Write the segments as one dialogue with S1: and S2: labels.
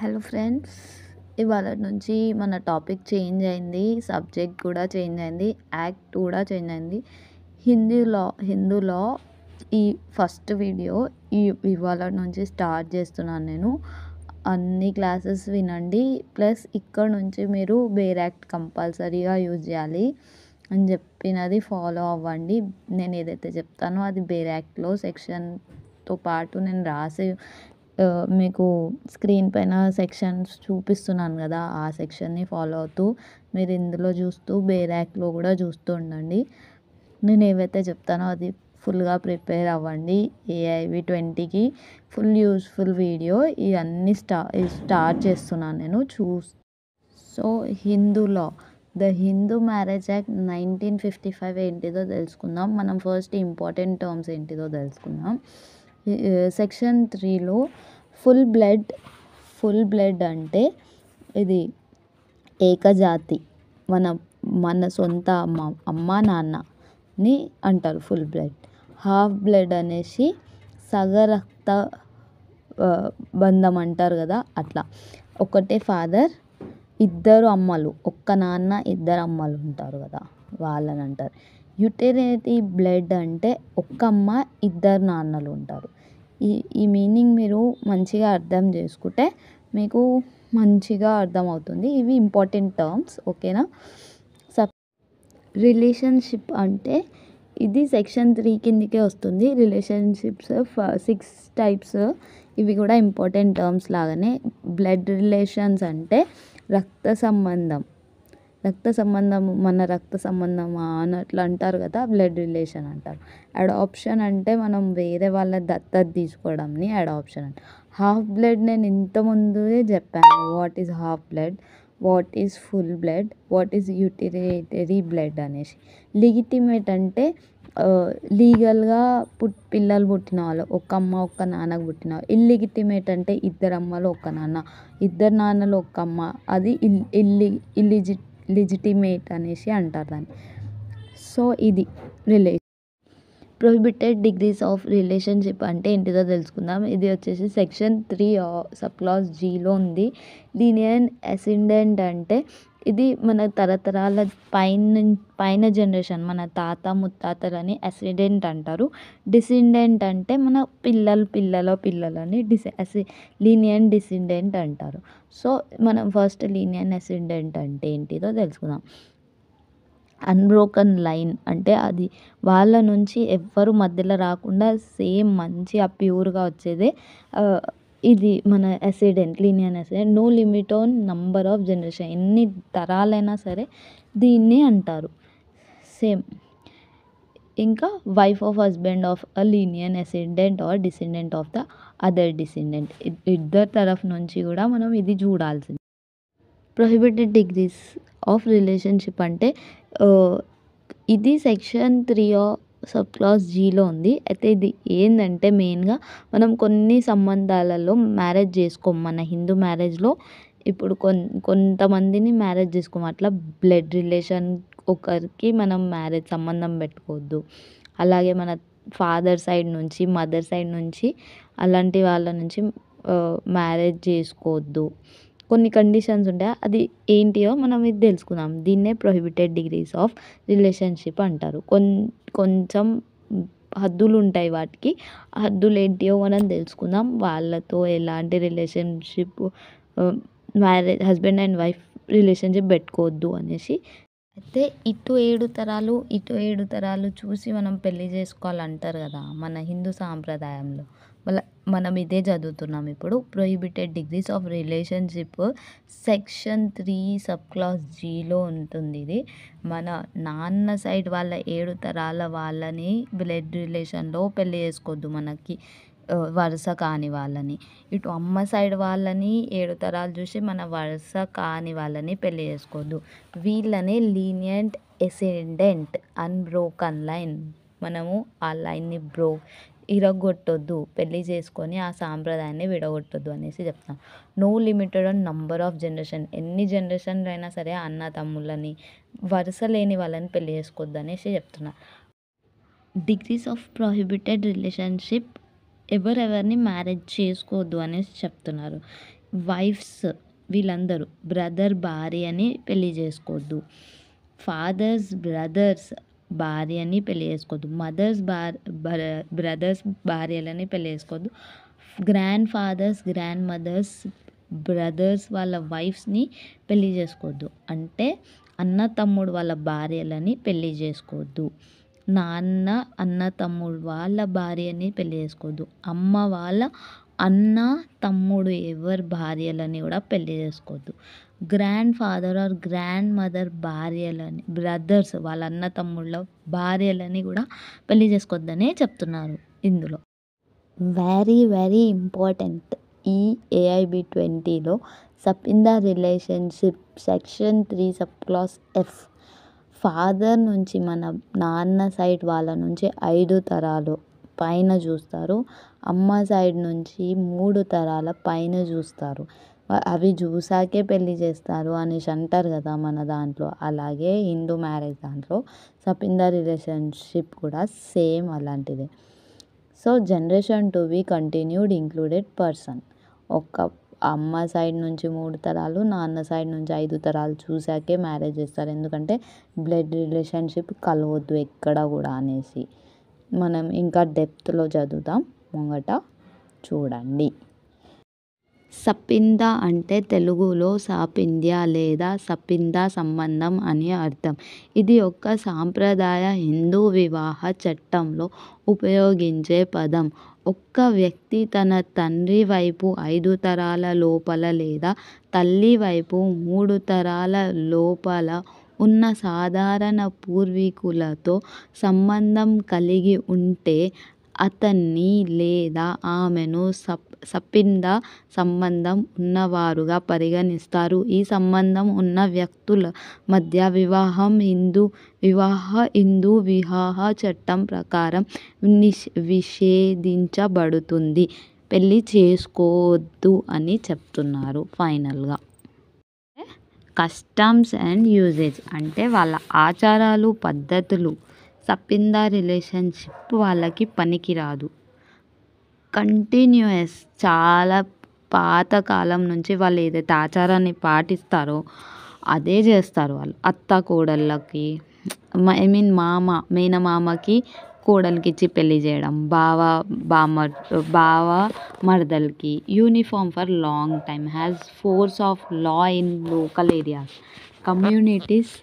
S1: Hello friends, ఇవాళ నుంచి మన టాపిక్ చేంజ్ అయింది. సబ్జెక్ట్ కూడా చేంజ్ అయింది. యాక్ట్ కూడా చేంజ్ అయింది. హిందూలో ఈ ఫస్ట్ వీడియో ఇవాళ నుంచి స్టార్ట్ చేస్తున్నాను నేను. అన్ని క్లాసెస్ వినండి. ప్లస్ ఇక్కడ నుంచి మీరు బేర్ యాక్ట్ కంపల్సరీగా యూజ్ చేయాలి అని చెప్పినది ఫాలో అవ్వండి. నేను ఏదైతే చెప్తానో అది బేర్ యాక్ట్లో సెక్షన్తో పాటు నేను రాసి మీకు స్క్రీన్ పైన సెక్షన్స్ చూపిస్తున్నాను కదా, ఆ సెక్షన్ని ఫాలో అవుతూ మీరు ఇందులో చూస్తూ బేర్ యాక్ట్లో కూడా చూస్తూ ఉండండి. నేను ఏవైతే చెప్తానో అది ఫుల్గా ప్రిపేర్ అవ్వండి. ఏఐవి 20కి ఫుల్ యూస్ఫుల్ వీడియో ఇవన్నీ స్టార్ట్ చేస్తున్నాను నేను. సో హిందూలో ద హిందూ మ్యారేజ్ యాక్ట్ 1955 ఏంటిదో తెలుసుకుందాం. మనం ఫస్ట్ ఇంపార్టెంట్ టర్మ్స్ ఏంటిదో తెలుసుకుందాం. సెక్షన్ 3లో ఫుల్ బ్లడ్ అంటే ఇది ఏకజాతి, మన సొంత అమ్మ నాన్నని అంటారు ఫుల్ బ్లడ్. హాఫ్ బ్లడ్ అనేసి సగరక్త బంధం అంటారు కదా, అట్లా ఒకటే ఫాదర్ ఇద్దరు అమ్మలు, ఒక్క నాన్న ఇద్దరు అమ్మలు ఉంటారు కదా, వాళ్ళని అంటారు. యుటెరిటీ బ్లడ్ అంటే ఒక్క అమ్మ ఇద్దరు నాన్నలు ఉంటారు. ఈ మీనింగ్ మీరు మంచిగా అర్థం చేసుకుంటే మీకు మంచిగా అర్థమవుతుంది. ఇవి ఇంపార్టెంట్ టర్మ్స్, ఓకేనా. రిలేషన్షిప్ అంటే ఇది సెక్షన్ 3 కిందకే వస్తుంది. రిలేషన్షిప్స్ 6 టైప్స్, ఇవి కూడా ఇంపార్టెంట్ టర్మ్స్ లాగానే. బ్లడ్ రిలేషన్స్ అంటే రక్త సంబంధం, మన రక్త సంబంధమా అన్నట్లు అంటారు కదా, బ్లడ్ రిలేషన్ అంటారు. అడాప్షన్ అంటే మనం వేరే వాళ్ళ దత్తత తీసుకోవడంని అడాప్షన్ అంటారు. హాఫ్ బ్లడ్ నేను ఇంతకుముందే చెప్పాను. What is half blood, what is full blood, what is utilitary blood అనేసి. లిగిటిమేట్ అంటే లీగల్గా పిల్లలు పుట్టిన వాళ్ళు, ఒక్క అమ్మ ఒక్క నాన్నకు పుట్టిన వాళ్ళు. ఇల్లిగిటిమేట్ అంటే ఇద్దరు అమ్మలు ఒక్క నాన్న, ఇద్దరు నాన్నలు ఒక్క అమ్మ, అది లిజిటిమేట్ అనేసి అంటారు దాన్ని. సో ఇది ప్రొహిబిటెడ్ డిగ్రీస్ ఆఫ్ రిలేషన్షిప్ అంటే ఏంటిదో తెలుసుకుందాం. ఇది వచ్చేసి సెక్షన్ 3 సబ్ క్లాస్ జీలో ఉంది. లీనియర్ అసెండెంట్ అంటే ఇది మన తరతరాల పైన జనరేషన్, మన తాత ముత్తాతలని అసెండెంట్ అంటారు. డిసెండెంట్ అంటే మన పిల్లలని లీనియర్ డిసెండెంట్ అంటారు. సో మనం ఫస్ట్ లీనియర్ అసెండెంట్ అంటే ఏంటిదో తెలుసుకుందాం. అన్బ్రోకన్ లైన్ అంటే అది వాళ్ళ నుంచి ఎవ్వరు మధ్యలో రాకుండా సేమ్ మంచిగా ప్యూర్గా వచ్చేదే ఇది మన linear ascendant. No limit on number of generation, ఎన్ని తరాలైనా సరే దీన్ని అంటారు. సేమ్ ఇంకా wife of husband of a linear ascendant or descendant of the other descendant, ఇద్దరు తరఫు నుంచి కూడా మనం ఇది చూడాల్సింది. ప్రొహిబిటెడ్ డిగ్రీస్ ఆఫ్ రిలేషన్షిప్ అంటే ఇది సెక్షన్ 3 సబ్ క్లాస్ జీలో ఉంది. అయితే ఇది ఏంటంటే మెయిన్గా మనం కొన్ని సంబంధాలలో మ్యారేజ్ చేసుకోం. మన హిందూ మ్యారేజ్లో ఇప్పుడు కొంతమందిని మ్యారేజ్ చేసుకోము. అట్లా బ్లడ్ రిలేషన్ ఒకరికి మనం మ్యారేజ్ సంబంధం పెట్టుకోవద్దు. అలాగే మన ఫాదర్ సైడ్ నుంచి, మదర్ సైడ్ నుంచి అలాంటి వాళ్ళ నుంచి మ్యారేజ్ చేసుకోవద్దు. కొన్ని కండిషన్స్ ఉంటాయి, అది ఏంటియో మనం ఇది తెలుసుకుందాం. దీన్నే ప్రొహిబిటెడ్ డిగ్రీస్ ఆఫ్ రిలేషన్షిప్ అంటారు. కొంచెం హద్దులు ఉంటాయి వాటికి. హద్దులు ఏంటియో మనం తెలుసుకుందాం. వాళ్ళతో ఎలాంటి relationship, marriage husband and wife relationship పెట్టుకోవద్దు అనేసి. అయితే ఇటు 7 తరాలు చూసి మనం పెళ్లి చేసుకోవాలంటారు కదా మన హిందూ సాంప్రదాయంలో. మనం ఇదే చదువుతున్నాం ఇప్పుడు. Prohibited degrees of relationship section 3 sub class జీలో ఉంటుంది. ఇది మన నాన్న సైడ్ వాళ్ళ 7 తరాల వాళ్ళని బ్లడ్ రిలేషన్లో పెళ్లి చేసుకోవద్దు, మనకి వరుస కాని వాళ్ళని. ఇటు అమ్మ సైడ్ వాళ్ళని 7 తరాలు చూసి మన వరుస కాని వాళ్ళని పెళ్లి చేసుకోవద్దు. వీళ్ళని లీనియంట్ ఎసెండెంట్, అన్బ్రోకన్ లైన్, మనము ఆ లైన్ని ఇరగొట్టొద్దు, పెళ్లి చేసుకొని ఆ సాంప్రదాయాన్ని విడగొట్టొద్దు అనేసి చెప్తాం. No limited on number of generation, ఎన్ని జనరేషన్లు అయినా సరే అన్న తమ్ముళ్ళని, వరుస లేని వాళ్ళని పెళ్లి చేసుకోవద్దు అనేసి చెప్తున్నా. డిగ్రీస్ ఆఫ్ ప్రొహిబిటెడ్ రిలేషన్షిప్ ఎవరెవరిని మ్యారేజ్ చేసుకోవద్దు అనేసి చెప్తున్నారు. వైఫ్స్ వీళ్ళందరూ బ్రదర్ భార్యని పెళ్లి చేసుకోవద్దు. ఫాదర్స్ బ్రదర్స్ భార్యని పెళ్లి చేసుకోవద్దు. మదర్స్ బ్రదర్స్ భార్యలని పెళ్లి చేసుకోవద్దు. Grandfathers grandmothers brothers వాళ్ళ వైఫ్స్ని పెళ్లి చేసుకోవద్దు. అంటే అన్న తమ్ముడు వాళ్ళ భార్యలని పెళ్లి చేసుకోవద్దు. నాన్న అన్న తమ్ముడు వాళ్ళ భార్యని పెళ్లి చేసుకోవద్దు. అమ్మ వాళ్ళ అన్న తమ్ముడు ఎవరి భార్యలని కూడా పెళ్లి చేసుకోవద్దు. Grandfather or grandmother భార్యలని బ్రదర్స్ వాళ్ళ అన్న తమ్ముళ్ళ భార్యలని కూడా పెళ్లి చేసుకోవద్దనే చెప్తున్నారు ఇందులో. Very very important. ఈ ఏఐబి 20లో sub in the relationship section 3 sub class F father నుంచి మన నాన్న సైడ్ వాళ్ళ నుంచి 5 తరాలు పైన చూస్తారు. అమ్మ సైడ్ నుంచి 3 తరాల పైన చూస్తారు. అవి చూసాకే పెళ్లి చేస్తారు అనేసి అంటారు కదా మన దాంట్లో. అలాగే హిందూ మ్యారేజ్ దాంట్లో సబ్ ఇన్ ద రిలేషన్షిప్ కూడా సేమ్ అలాంటిదే. So generation to be continued included person. ఒక అమ్మ సైడ్ నుంచి 3 తరాలు, నాన్న సైడ్ నుంచి 5 తరాలు చూసాకే మ్యారేజ్ చేస్తారు. ఎందుకంటే బ్లడ్ రిలేషన్షిప్ కలవద్దు ఎక్కడ కూడా అనేసి. మనం ఇంకా డెప్త్లో చదువుతాం, ముంగట చూడండి. సపింద అంటే తెలుగులో సాపింద్య లేదా సపింద సంబంధం అని అర్థం. ఇది ఒక సాంప్రదాయ హిందూ వివాహ చట్టంలో ఉపయోగించే పదం. ఒక్క వ్యక్తి తన తండ్రి వైపు 5 తరాల లోపల లేదా తల్లి వైపు 3 తరాల లోపల ఉన్న సాధారణ పూర్వీకులతో సంబంధం కలిగి ఉంటే అతన్ని లేదా ఆమెను సపింద సంబంధం ఉన్నవారుగా పరిగణిస్తారు. ఈ సంబంధం ఉన్న వ్యక్తుల మధ్య హిందూ వివాహ చట్టం ప్రకారం నిషేధించబడుతుంది. పెళ్లి చేసుకోవద్దు అని చెప్తున్నారు ఫైనల్గా. కస్టమ్స్ అండ్ యూజేజ్ అంటే వాళ్ళ ఆచారాలు పద్ధతులు సపింద రిలేషన్షిప్ వాళ్ళకి పనికిరాదు. కంటిన్యూయస్ చాలా పాతకాలం నుంచి వాళ్ళు ఏదైతే ఆచారాన్ని పాటిస్తారో అదే చేస్తారు వాళ్ళు. అత్త కోడళ్ళకి మేనమామకి కోడలికి ఇచ్చి పెళ్లి చేయడం, బావ మరదలకి. Uniform for long time has force of law in local areas. Communities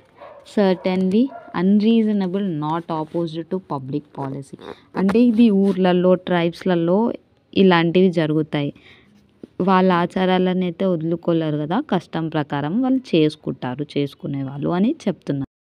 S1: certainly unreasonable not opposed to public policy. అంటే ఇది ఊర్లలో ట్రైబ్స్లలో ఇలాంటివి జరుగుతాయి. వాళ్ళ ఆచారాలను అయితే వదులుకోలేరు కదా, కష్టం ప్రకారం వాళ్ళు చేసుకుంటారు చేసుకునే వాళ్ళు అని చెప్తున్నారు.